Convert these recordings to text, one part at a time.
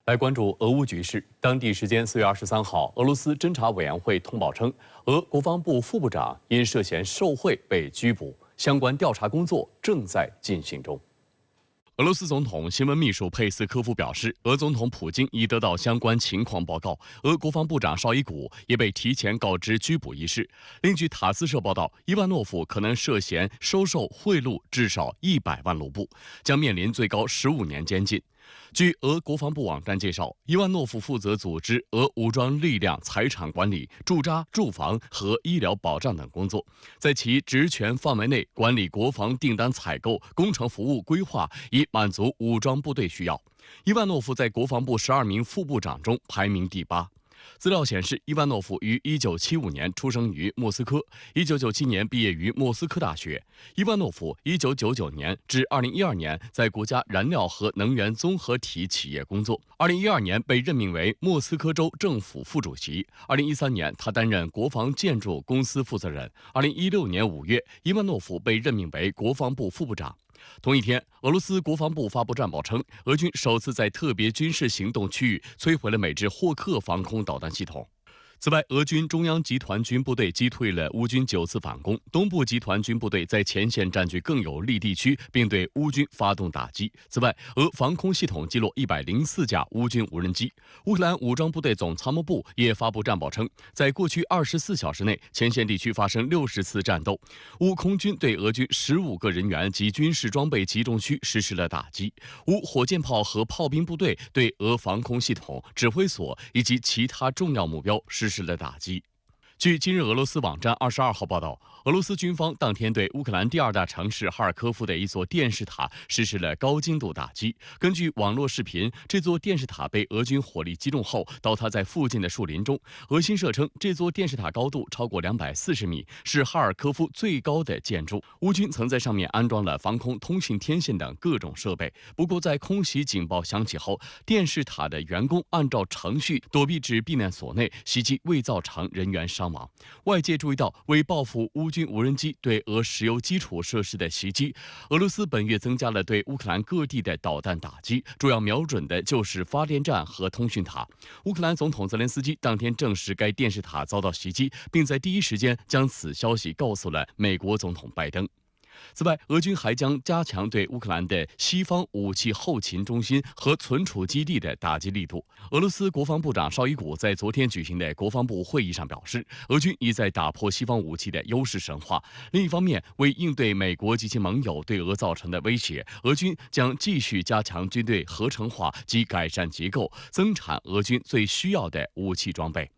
来关注俄乌局势。当地时间4月23号，俄罗斯侦查委员会通报称，俄国防部副部长因涉嫌受贿被拘捕，相关调查工作正在进行中。俄罗斯总统新闻秘书佩斯科夫表示，俄总统普京已得到相关情况报告，俄国防部长绍伊古也被提前告知拘捕一事。另据塔斯社报道，伊万诺夫可能涉嫌收受贿赂至少100万卢布，将面临最高15年监禁。据俄国防部网站介绍，伊万诺夫负责组织俄武装力量财产管理、驻扎、住房和医疗保障等工作，在其职权范围内管理国防订单采购、工程服务规划，以满足武装部队需要。伊万诺夫在国防部12名副部长中排名第8。资料显示，伊万诺夫于1975年出生于莫斯科，1997年毕业于莫斯科大学。伊万诺夫1999年至2012年在国家燃料和能源综合体企业工作，2012年被任命为莫斯科州政府副主席。2013年，他担任国防建筑公司负责人。2016年5月，伊万诺夫被任命为国防部副部长。同一天，俄罗斯国防部发布战报称，俄军首次在特别军事行动区域摧毁了美制霍克防空导弹系统。此外，俄军中央集团军部队击退了乌军9次反攻，东部集团军部队在前线占据更有利地区，并对乌军发动打击。此外，俄防空系统击落104架乌军无人机。乌克兰武装部队总参谋部也发布战报称，在过去24小时内，前线地区发生60次战斗。乌空军对俄军15个人员及军事装备集中区实施了打击。乌火箭炮和炮兵部队对俄防空系统、指挥所以及其他重要目标实施了打击。据今日俄罗斯网站22号报道，俄罗斯军方当天对乌克兰第2大城市哈尔科夫的一座电视塔实施了高精度打击。根据网络视频，这座电视塔被俄军火力击中后倒塌在附近的树林中。俄新社称，这座电视塔高度超过240米，是哈尔科夫最高的建筑。乌军曾在上面安装了防空通信天线等各种设备。不过，在空袭警报响起后，电视塔的员工按照程序躲避至避难所内，袭击未造成人员伤亡。外界注意到，为报复乌军无人机对俄石油基础设施的袭击，俄罗斯本月增加了对乌克兰各地的导弹打击，主要瞄准的就是发电站和通讯塔。乌克兰总统泽连斯基当天证实该电视塔遭到袭击，并在第一时间将此消息告诉了美国总统拜登。此外，俄军还将加强对乌克兰的西方武器后勤中心和存储基地的打击力度。俄罗斯国防部长绍伊古在昨天举行的国防部会议上表示，俄军已在打破西方武器的优势神话。另一方面，为应对美国及其盟友对俄造成的威胁，俄军将继续加强军队合成化及改善结构，增产俄军最需要的武器装备。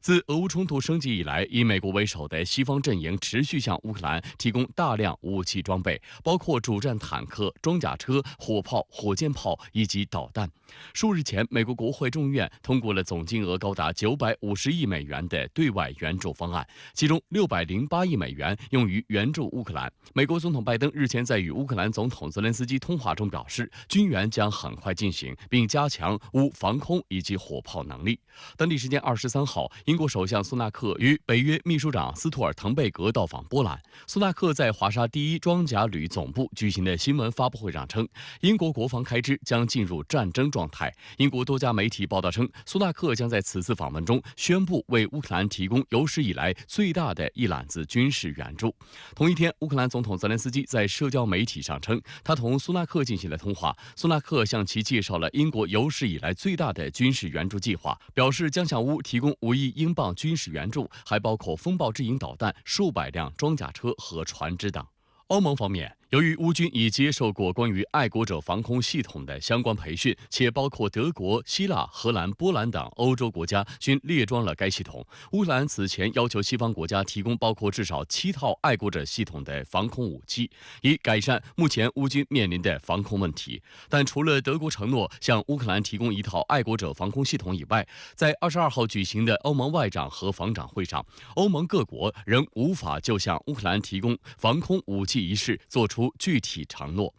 自俄乌冲突升级以来，以美国为首的西方阵营持续向乌克兰提供大量武器装备，包括主战坦克、装甲车、火炮、火箭炮以及导弹。数日前，美国国会众议院通过了总金额高达950亿美元的对外援助方案，其中608亿美元用于援助乌克兰。美国总统拜登日前在与乌克兰总统泽连斯基通话中表示，军援将很快进行，并加强乌防空以及火炮能力。当地时间23号，英国首相苏纳克与北约秘书长斯图尔滕贝格到访波兰。苏纳克在华沙第1装甲旅总部举行的新闻发布会上称，英国国防开支将进入战争状态。英国多家媒体报道称，苏纳克将在此次访问中宣布为乌克兰提供有史以来最大的一揽子军事援助。同一天，乌克兰总统泽连斯基在社交媒体上称，他同苏纳克进行了通话。苏纳克向其介绍了英国有史以来最大的军事援助计划，表示将向乌提供5亿英镑军事援助，还包括风暴之影导弹、数百辆装甲车和船只等。欧盟方面，由于乌军已接受过关于爱国者防空系统的相关培训，且包括德国、希腊、荷兰、波兰等欧洲国家均列装了该系统，乌克兰此前要求西方国家提供包括至少7套爱国者系统的防空武器，以改善目前乌军面临的防空问题。但除了德国承诺向乌克兰提供1套爱国者防空系统以外，在22号举行的欧盟外长和防长会上，欧盟各国仍无法就向乌克兰提供防空武器一事做出具体承诺。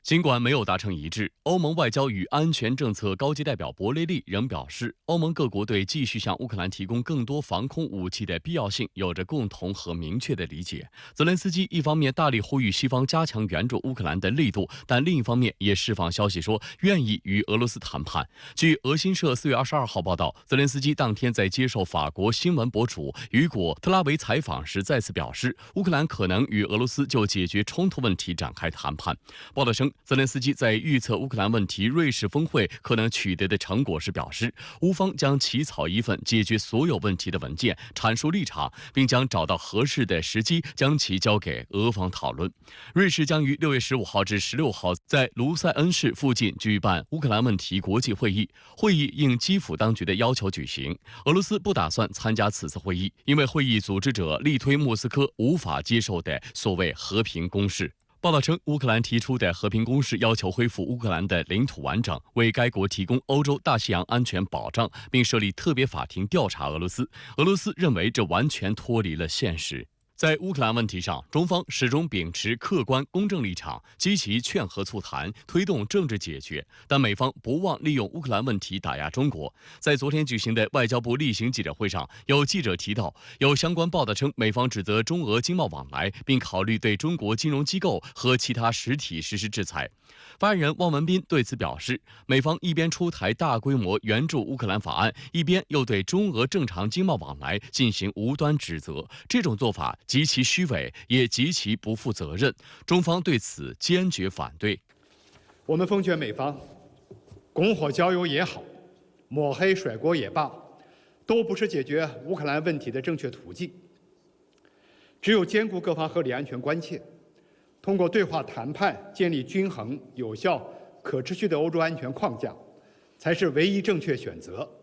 尽管没有达成一致，欧盟外交与安全政策高级代表博雷利仍表示，欧盟各国对继续向乌克兰提供更多防空武器的必要性有着共同和明确的理解。泽连斯基一方面大力呼吁西方加强援助乌克兰的力度，但另一方面也释放消息说愿意与俄罗斯谈判。据俄新社4月22号报道，泽连斯基当天在接受法国新闻博主雨果特拉维采访时再次表示，乌克兰可能与俄罗斯就解决冲突问题展开谈判。报道称，泽连斯基在预测乌克兰问题瑞士峰会可能取得的成果时表示，乌方将起草一份解决所有问题的文件，阐述立场，并将找到合适的时机将其交给俄方讨论。瑞士将于6月15号至16号在卢塞恩市附近举办乌克兰问题国际会议，会议应基辅当局的要求举行。俄罗斯不打算参加此次会议，因为会议组织者力推莫斯科无法接受的所谓和平攻势。报道称，乌克兰提出的和平攻势要求恢复乌克兰的领土完整，为该国提供欧洲大西洋安全保障，并设立特别法庭调查俄罗斯。俄罗斯认为这完全脱离了现实。在乌克兰问题上，中方始终秉持客观公正立场，积极劝和促谈，推动政治解决。但美方不忘利用乌克兰问题打压中国。在昨天举行的外交部例行记者会上，有记者提到，有相关报道称，美方指责中俄经贸往来，并考虑对中国金融机构和其他实体实施制裁。发言人汪文斌对此表示，美方一边出台大规模援助乌克兰法案，一边又对中俄正常经贸往来进行无端指责，这种做法极其虚伪，也极其不负责任。中方对此坚决反对。我们奉劝美方，拱火浇油也好，抹黑甩锅也罢，都不是解决乌克兰问题的正确途径。只有兼顾各方合理安全关切，通过对话谈判建立均衡、有效、可持续的欧洲安全框架，才是唯一正确选择。